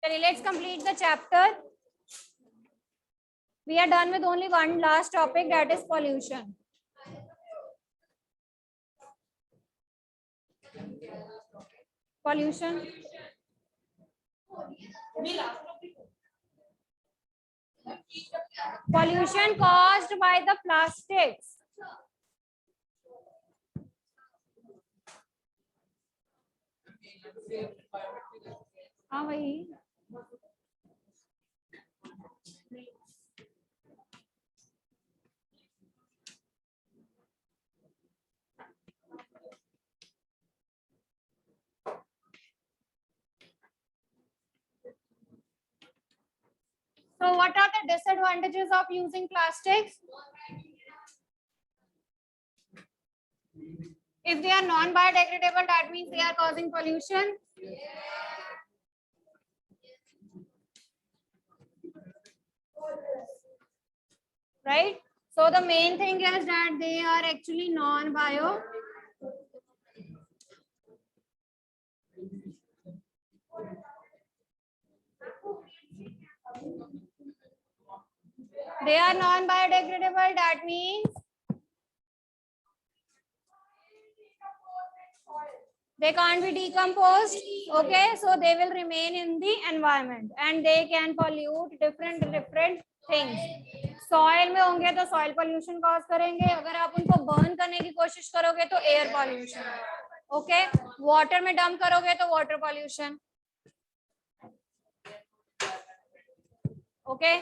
चलिए let's complete the chapter. We are done with only one last topic, that is pollution. Pollution. Pollution caused by the plastics. हाँ भाई. So what are the disadvantages of using plastics? If they are non-biodegradable, that means they are causing pollution. Right? So the main thing is that they are actually non-bio. They are non-biodegradable, that means they can't be decomposed. Okay, so they will remain in the environment and they can pollute different things. Soil में होंगे तो soil pollution cause करेंगे, अगर आप उनको burn करने की कोशिश करोगे तो एयर पोल्यूशन. ओके, वाटर में डंप करोगे तो water pollution. Okay,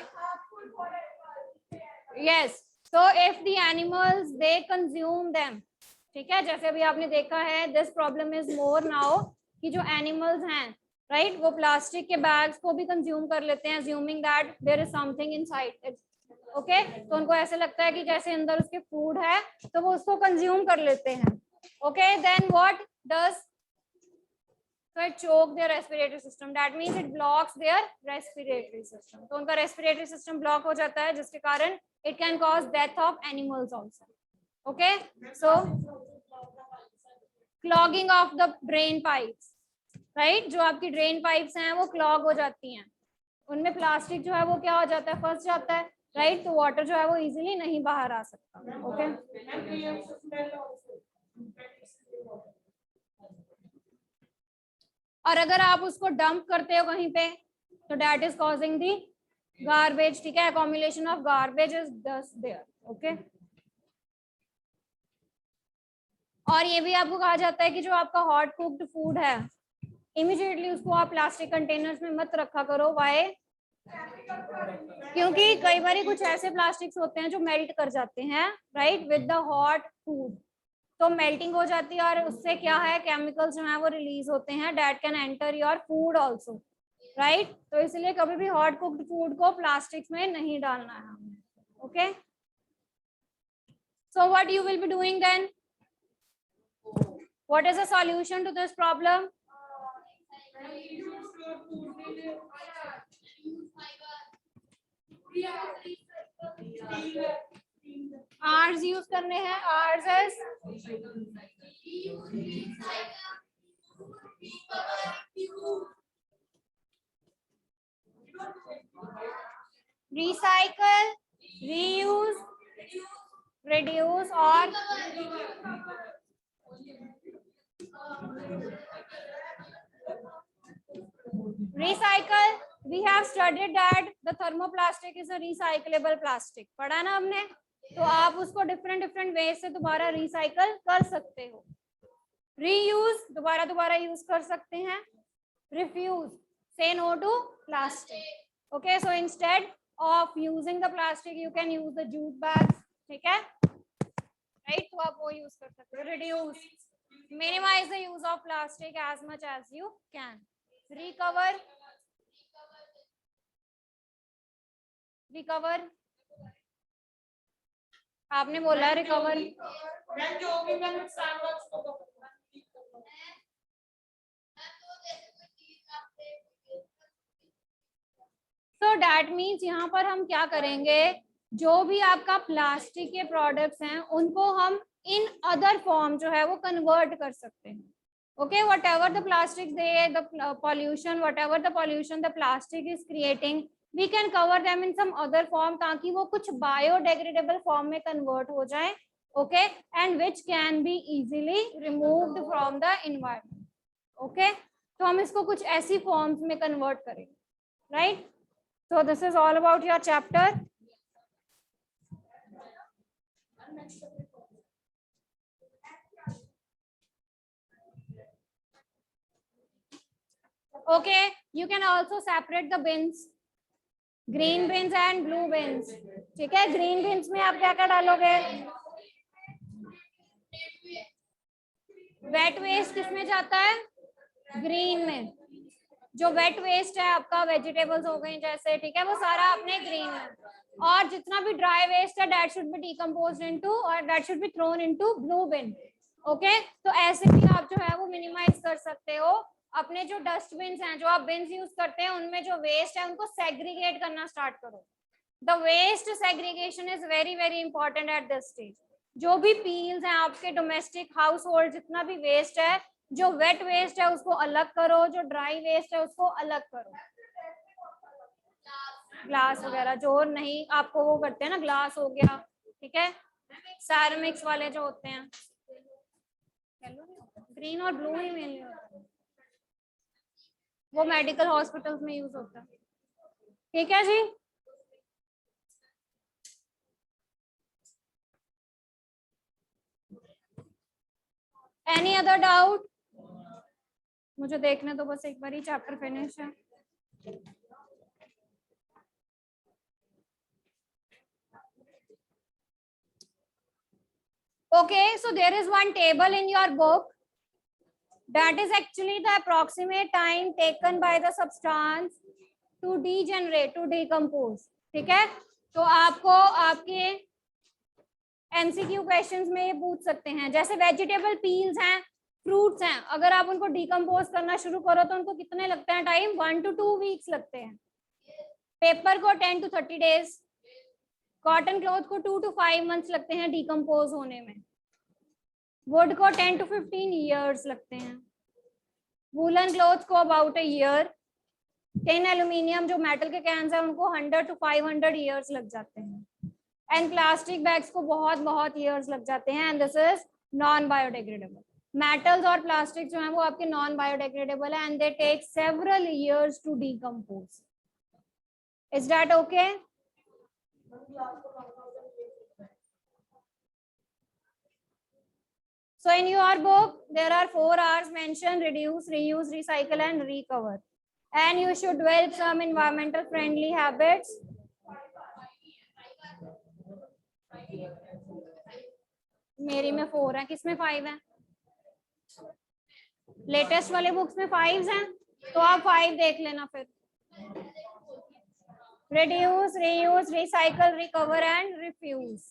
yes. So if the animals they consume them, ठीक है, जैसे अभी आपने देखा है, this problem is more now कि जो एनिमल्स हैं, राइट, वो प्लास्टिक के बैग्स को भी कंज्यूम कर लेते हैं, assuming that there is something inside. Okay, तो उनको ऐसे लगता है कि जैसे अंदर उसके फूड है, तो वो उसको कंज्यूम कर लेते हैं. Okay, then what does, so it choke their respiratory system, that means it blocks their respiratory system. तो उनका respiratory system block हो जाता है, जिसके कारण it can cause death of animals also. Okay, so clogging of the drain pipes, right, जो आपकी drain pipes हैं वो clog हो जाती हैं, उनमें प्लास्टिक जो है वो क्या हो जाता है, फंस जाता है, राइट, तो वाटर जो है वो इजीली नहीं बाहर आ सकता. ओके, और अगर आप उसको डंप करते हो कहीं पे तो that is causing the garbage. ठीक है, अकोमुलेशन ऑफ गार्बेज इज दस देयर. ओके, और ये भी आपको कहा जाता है कि जो आपका हॉट कुक्ड फूड है, इमीडिएटली उसको आप प्लास्टिक कंटेनर्स में मत रखा करो. वाई? क्योंकि कई बार कुछ ऐसे प्लास्टिक्स होते हैं जो मेल्ट कर जाते हैं, right, with the hot food. तो मेल्टिंग हो जाती है और उससे क्या है, केमिकल्स जो है वो रिलीज होते हैं, that can enter your food also, right. तो इसलिए कभी भी हॉट कुक्ड फूड को प्लास्टिक्स में नहीं डालना है. Okay, so what you will be doing then, what is the solution to this problem? R's use करने हैं. R's is recycle, reuse, reduce और recycle. We have studied that the thermoplastic is a recyclable plastic. पढ़ा ना हमने, तो आप उसको different way से दोबारा रिसाइकल कर सकते हो. रीयूज, दोबारा यूज कर सकते हैं. Refuse, say no to plastic. Okay, so instead of using the plastic you can use the jute bags. ठीक है, right, तो आप वो यूज कर सकते हो. Reduce, minimize the use of plastic as much as you can. Recover, recover, आपने बोला रिकवर. So that means यहाँ पर हम क्या करेंगे, जो भी आपका प्लास्टिक के प्रोडक्ट्स हैं उनको हम इन अदर फॉर्म जो है वो कन्वर्ट कर सकते हैं. Okay, whatever the plastics the pollution, whatever the pollution the plastic is creating, we can cover them in some other form ताकि वो कुछ biodegradable form में convert हो जाए. Okay, and which can be easily removed from the environment. Okay, तो हम इसको कुछ ऐसी forms में convert करेंगे, right? So this is all about your chapter. Okay, you can also separate the bins, green bins and blue bins. ठीक है, green bins में आप क्या क्या डालोगे? वेट वेस्ट किसमें जाता है? ग्रीन में. जो वेट वेस्ट है आपका, वेजिटेबल्स हो गई जैसे, ठीक है, वो सारा अपने ग्रीन में. और जितना भी ड्राई वेस्ट है that should be decomposed into और that should be thrown into blue bin. Okay, तो ऐसे भी आप जो है वो मिनिमाइज कर सकते हो. अपने जो डस्टबिन हैं, जो आप बिन्स यूज करते हैं, उनमें जो वेस्ट है उनको सेग्रीगेट करना स्टार्ट करो. The waste segregation is very very important at this stage. जो भी पील्स हैं आपके डोमेस्टिक हाउस होल्ड, जितना भी वेस्ट है, जो वेट वेस्ट है उसको अलग करो, जो ड्राई वेस्ट है उसको अलग करो. ग्लास वगैरह जो नहीं आपको वो करते हैं ना, ग्लास हो गया, ठीक है, सैरामिक्स वाले जो होते हैं, ग्रीन और ब्लू ही मेनली होता है, वो मेडिकल हॉस्पिटल्स में यूज होता है. ठीक है जी. Any other doubt? मुझे देखने तो बस एक बार ही चैप्टर फिनिश है. Okay, so there is one table in your book that is actually the approximate time taken by the substance to degenerate, to decompose. ठीक है, तो आपको आपके MCQ क्वेश्चंस में ये पूछ सकते हैं. जैसे वेजिटेबल पील्स हैं, फ्रूट्स हैं, अगर आप उनको डिकम्पोज करना शुरू करो तो उनको कितने लगते हैं टाइम? 1 to 2 वीक्स लगते हैं. पेपर को 10 to 30 days, कॉटन क्लॉथ को 2 to 5 months लगते हैं डिकम्पोज होने में. वुड को 10 to 15 years लगते हैं. वूलन क्लॉथ को about a year. Tin aluminium जो मेटल के कैंस है उनको 100 to 500 years लग जाते हैं. एंड प्लास्टिक बैग्स को बहुत बहुत ईयर्स लग जाते हैं. And this is non biodegradable. Metals और प्लास्टिक जो है वो आपके नॉन बायोडिग्रेडेबल है and they take several years to decompose. Is that okay? So in your book there are 4 R's mentioned: reduce, reuse, recycle and recover. And you should develop some environmental friendly habits. मेरी में 4 है, किसमें 5 है? Latest वाले books में 5 हैं, तो आप 5 देख लेना फिर. Reduce, reuse, recycle, recover and refuse.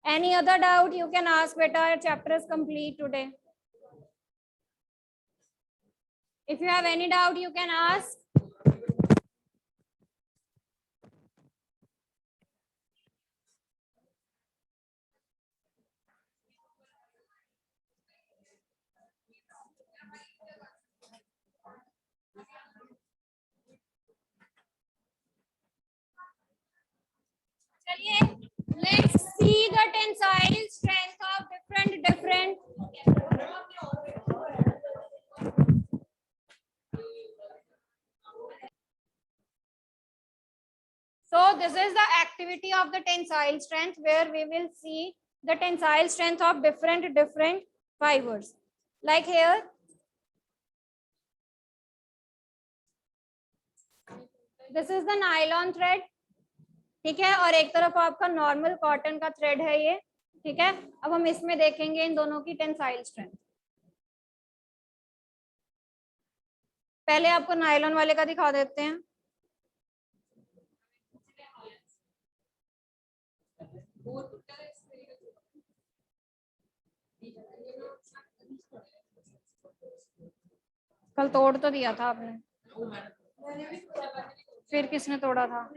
Any other doubt you can ask, beta. Your chapter is complete today. If you have any doubt you can ask. Let's see the tensile strength of different. So this is the activity of the tensile strength, where we will see the tensile strength of different fibers. Like here, this is the nylon thread. ठीक है, और एक तरफ आपका normal cotton का thread है ये. ठीक है, अब हम इसमें देखेंगे इन दोनों की टेंसाइल स्ट्रेंथ. पहले आपको नायलॉन वाले का दिखा देते हैं. कल तोड़ तो दिया था आपने, फिर किसने तोड़ा था?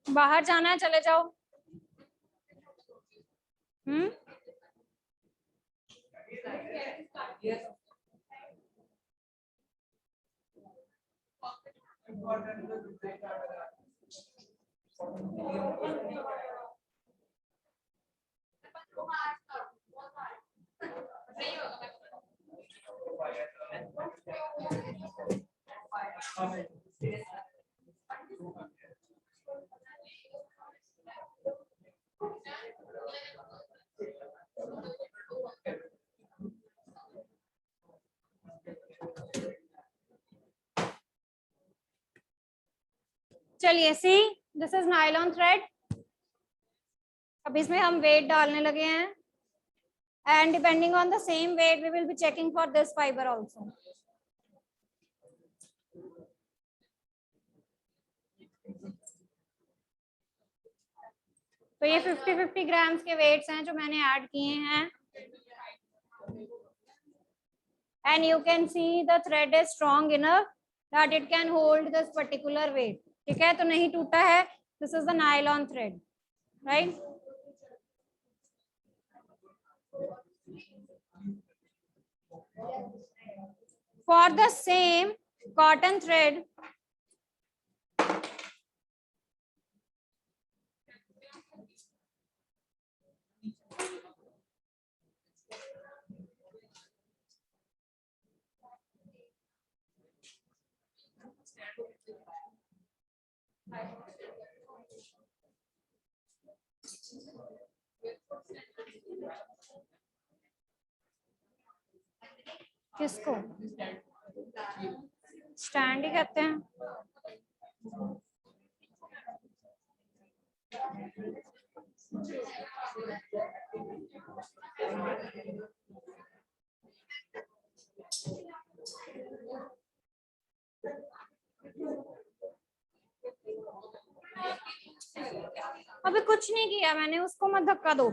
बाहर जाना है, चले जाओ। चलिए see, this is nylon thread. अब इसमें हम वेट डालने लगे हैं, and depending on the same weight we will be checking for this fibre also. तो ये 50-50 ग्राम्स के वेट्स हैं जो मैंने ऐड किए हैं, and you can see the thread is strong enough that it can hold this particular weight. ठीक है, तो नहीं टूटा है। This is the nylon thread, right. For the same cotton thread, किसको स्टैंड ही कहते हैं। अभी कुछ नहीं किया मैंने, उसको मत धक्का दो।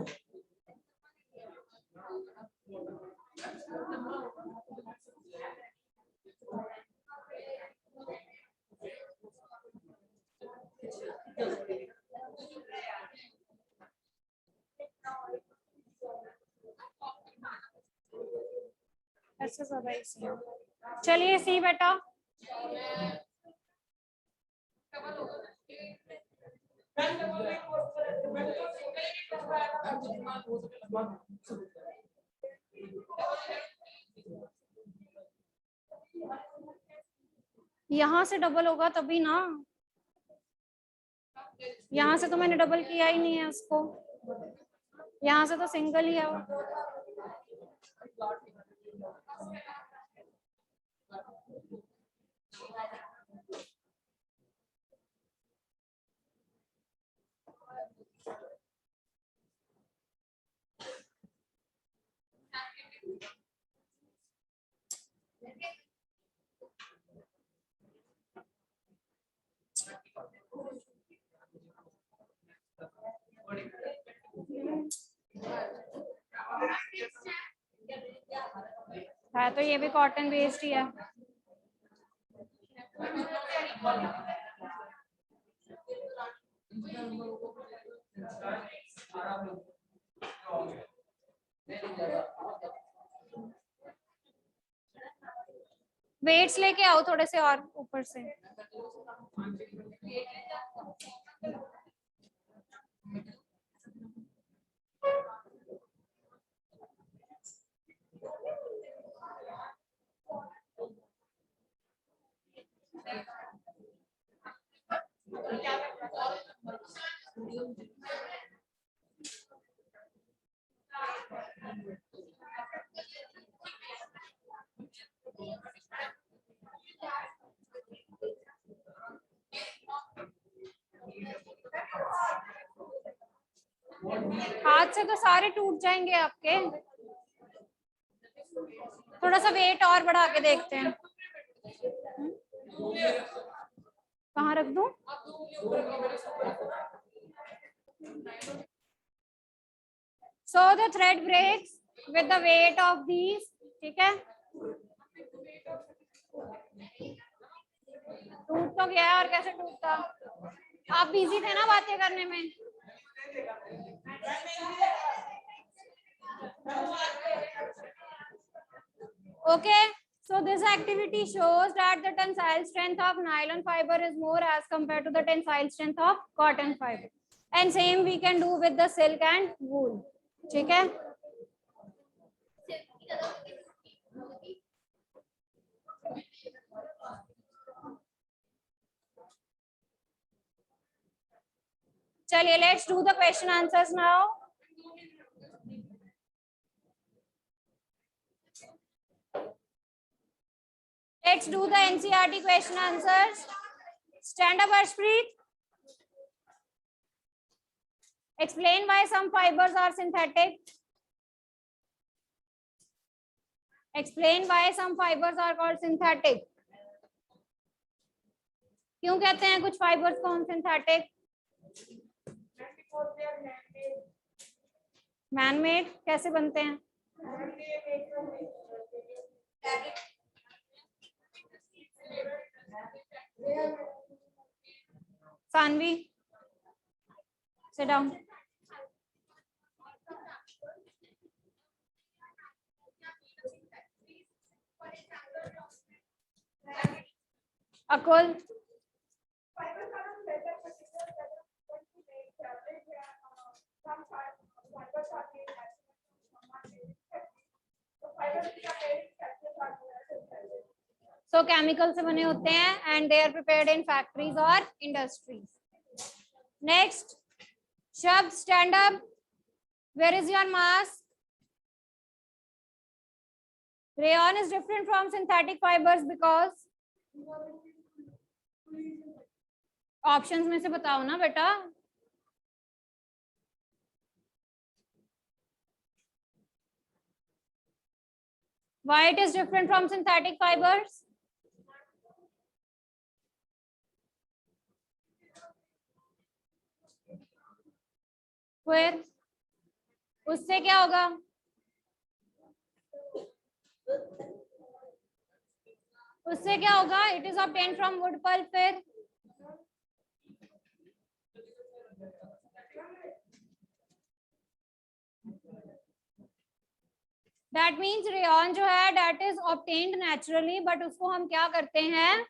ऐसे ज्यादा इजी है। चलिए सी बेटा, यहाँ से डबल होगा तभी ना, यहाँ से तो मैंने डबल किया ही नहीं है उसको, यहाँ से तो सिंगल ही है वो। है तो ये भी कॉटन बेस्ड ही है। वेट्स लेके आओ थोड़े से और ऊपर से। हाथ से तो सारे टूट जाएंगे आपके। थोड़ा सा वेट और बढ़ा के देखते हैं। कहाँ रख दूं? So the thread breaks with the weight of these. ठीक है, टूट तो गया है, और कैसे टूटता? आप बिजी थे ना बातें करने में। Okay, so this activity shows that the tensile strength of nylon fiber is more as compared to the tensile strength of cotton fiber, and same we can do with the silk and wool. ठीक है, चलिए let's do the question answers now. Let's do the NCERT question answers. Stand up, Harshpreet. Explain why some fibers are synthetic. Explain why some fibers are called synthetic. क्यों कहते हैं कुछ fibres को हम synthetic? Man made कैसे बनते हैं? Sanvi, sit down. Akul, so chemical से बने होते हैं and they are prepared in factories or industries. Next, Shab, stand up. Where is your mask? Rayon is different from synthetic fibers because options में से बताओ ना बेटा. Why it is different from synthetic fibers? फिर उससे क्या होगा? उससे क्या होगा? It is obtained from wood pulp. फिर that means rayon जो है that is obtained naturally, but उसको हम क्या करते हैं?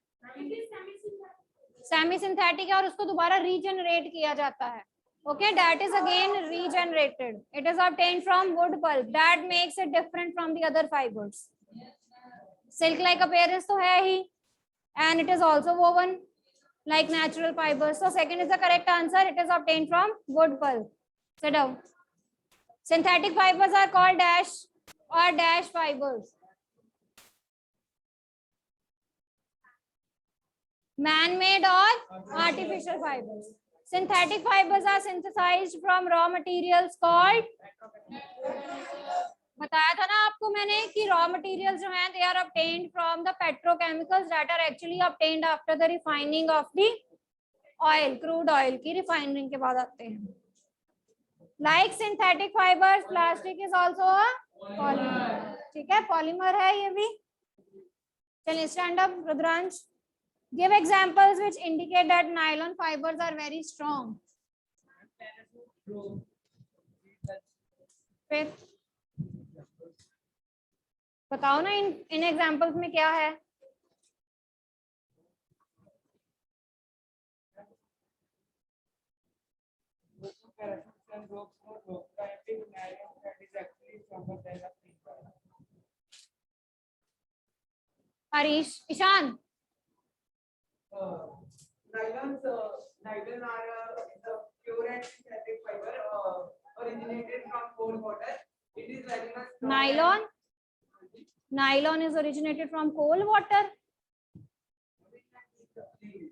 सेमी सिंथेटिक है और उसको दोबारा रीजनरेट किया जाता है. Okay, that is again regenerated. It is obtained from wood pulp. That makes it different from the other fibers. Silk-like appearance तो है ही, and it is also woven like natural fibers. So second is the correct answer. It is obtained from wood pulp. Sit down. Synthetic fibers are called dash or dash fibers. Man-made or artificial fibers. Synthetic fibers are synthesized from raw materials called. बताया था ना आपको मैंने कि raw materials जो हैं they are obtained from the petrochemicals that are actually obtained after the refining of the oil. Crude oil की refining के बाद आते हैं. Like synthetic fibers, plastic is also a polymer. ठीक है, polymer है ये भी. चलिए stand up, Rudransh. Give examples which indicate that nylon fibers are very strong. फिर बताओ ना इन एग्जाम्पल्स में क्या है? Harish, Ishan. Nylon are the pure and synthetic fiber originated from coal water. It is very much Nylon. Nylon is originated from coal water. It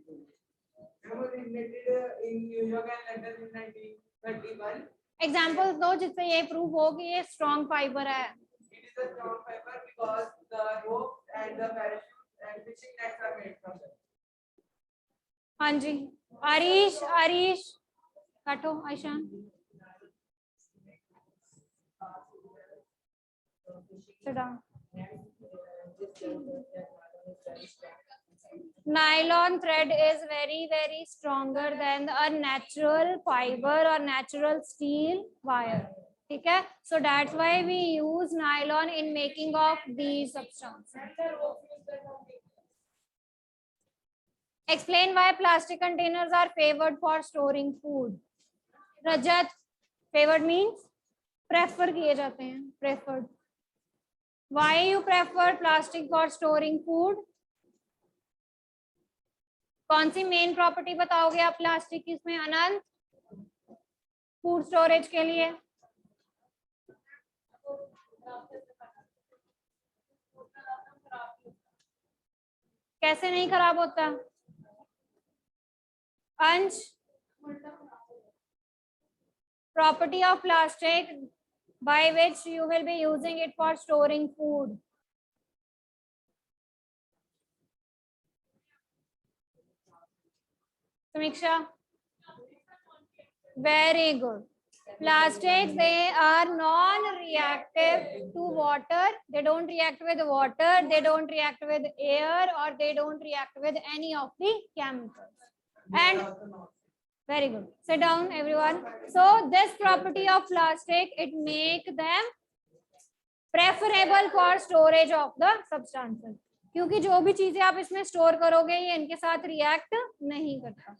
was invented in New York and London in 1931. Examples दो जिससे ये prove हो कि ये strong fibre है. It is a strong fiber because the rope and the parachute and fishing nets are made from them. हाँ जी, आरीश आरीश काटो आयशान. Sit down. Nylon thread is very stronger than a natural fiber or natural steel wire. ठीक है, so that's why we use nylon in making of these substances. Explain why plastic containers are favored for storing food. Rajat, favored means prefer किए जाते हैं, preferred. Why you prefer plastic for storing food? कौन सी main property बताओगे आप plastic की इसमें अनंत, food storage के लिए? कैसे नहीं खराब होता? अंश, property of plastic by which you will be using it for storing food. Samiksha, very good. Plastics, they are non-reactive to water. They don't react with water, they don't react with air, or they don't react with any of the chemicals. And very good. Sit down, everyone. So this property of plastic, it make them preferable for storage of the substances. क्योंकि जो भी चीजें आप इसमें store करोगे ये इनके साथ रिएक्ट नहीं करता.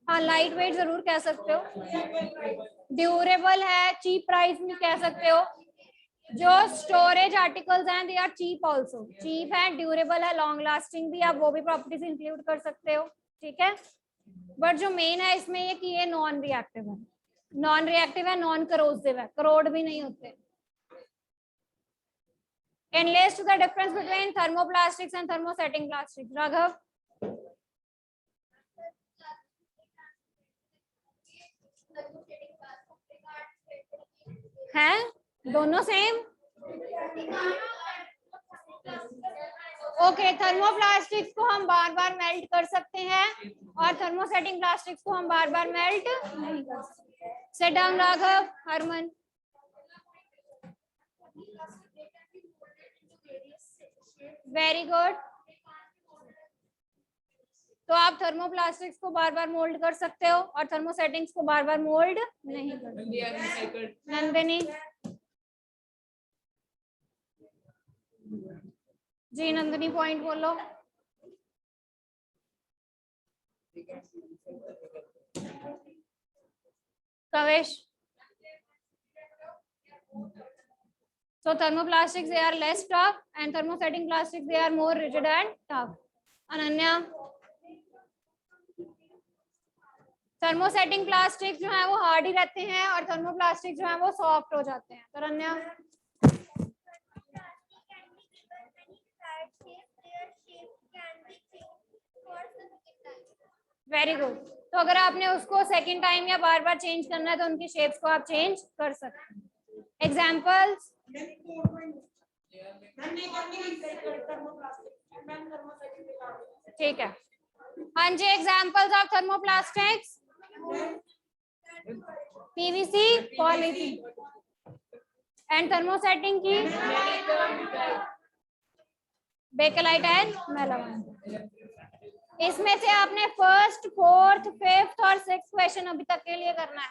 हाँ, लाइट वेट जरूर कह सकते हो, ड्यूरेबल है, चीप प्राइस में कह सकते हो. जो स्टोरेज आर्टिकल्स हैं they are cheap also, cheap है, ड्यूरेबल है, लॉन्ग लास्टिंग भी, आप वो भी प्रॉपर्टीज इंक्लूड कर सकते हो. ठीक है, बट जो मेन है इसमें ये कि ये नॉन रिएक्टिव है, नॉन रिएक्टिव है, नॉन करोसिव है, करोड भी नहीं होते. Enlist the difference between thermoplastics and thermosetting plastics. Raghav, हैं दोनों सेम? ओके, थर्मोप्लास्टिक्स को हम बार बार मेल्ट कर सकते हैं और थर्मोसेटिंग प्लास्टिक्स को हम बार बार मेल्ट नहीं कर सकते. Sit down Raghav. Harman, very good. तो आप थर्मोप्लास्टिक्स को बार बार मोल्ड कर सकते हो और थर्मोसेटिंग्स को बार बार मोल्ड नहीं कर सकते. नंदिनी जी, नंदिनी पॉइंट बोलो. कवेश, so thermoplastics they are less tough and thermosetting plastics they are more rigid and tough. Ananya, thermosetting plastic जो है वो हार्ड ही रहते हैं और थर्मोप्लास्टिक जो है वो सॉफ्ट हो जाते हैं. तो अनन्या, वेरी गुड. तो अगर आपने उसको सेकंड टाइम या बार बार चेंज करना है तो उनकी शेप्स को आप चेंज कर सकते हैं. एग्जांपल्स, ठीक है. हाँ जी, examples of thermoplastics, PVC, polythene. And thermosetting की बेकेलाइट एंड मेलामाइन. इसमें से आपने फर्स्ट, फोर्थ, फिफ्थ और सिक्स्थ क्वेश्चन अभी तक के लिए करना है.